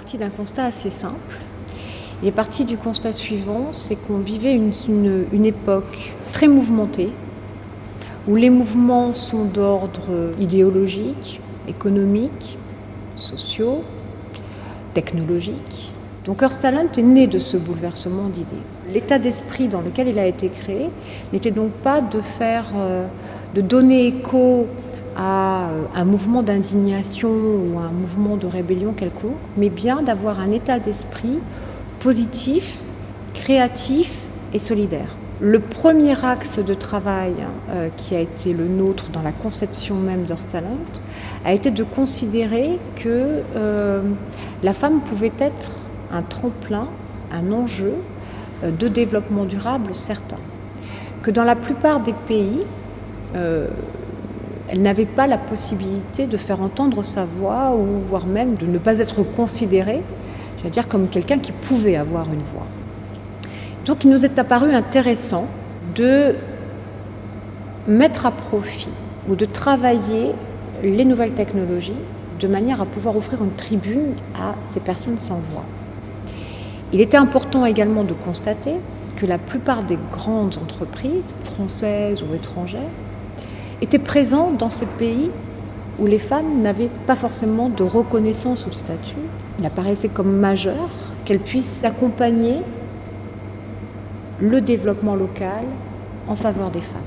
parti d'un constat assez simple. Il est parti du constat suivant, c'est qu'on vivait une époque très mouvementée, où les mouvements sont d'ordre idéologique, économique, sociaux, technologique. Donc Earth Talent est né de ce bouleversement d'idées. L'état d'esprit dans lequel il a été créé n'était donc pas de donner écho à un mouvement d'indignation ou à un mouvement de rébellion quelconque, mais bien d'avoir un état d'esprit positif, créatif et solidaire. Le premier axe de travail qui a été le nôtre dans la conception même d'Earth Talent a été de considérer que la femme pouvait être un tremplin, un enjeu de développement durable certain. Que dans la plupart des pays, elle n'avait pas la possibilité de faire entendre sa voix ou voire même de ne pas être considérée, j'allais dire, comme quelqu'un qui pouvait avoir une voix. Donc il nous est apparu intéressant de mettre à profit ou de travailler les nouvelles technologies de manière à pouvoir offrir une tribune à ces personnes sans voix. Il était important également de constater que la plupart des grandes entreprises, françaises ou étrangères, étaient présentes dans ces pays où les femmes n'avaient pas forcément de reconnaissance ou de statut. Il apparaissait comme majeur qu'elles puissent accompagner le développement local en faveur des femmes.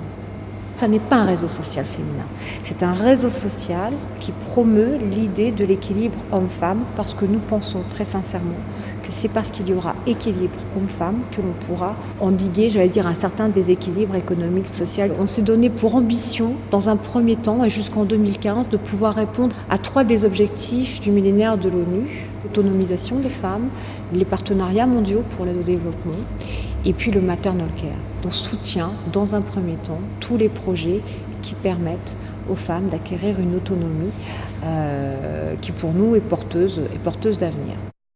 Ça n'est pas un réseau social féminin, c'est un réseau social qui promeut l'idée de l'équilibre homme-femme parce que nous pensons très sincèrement que c'est parce qu'il y aura équilibre homme-femme que l'on pourra endiguer, j'allais dire, un certain déséquilibre économique, social. On s'est donné pour ambition, dans un premier temps et jusqu'en 2015, de pouvoir répondre à 3 des objectifs du millénaire de l'ONU: l'autonomisation des femmes, les partenariats mondiaux pour l'aide au développement et puis le maternal care. On soutient dans un premier temps tous les projets qui permettent aux femmes d'acquérir une autonomie qui pour nous est porteuse d'avenir.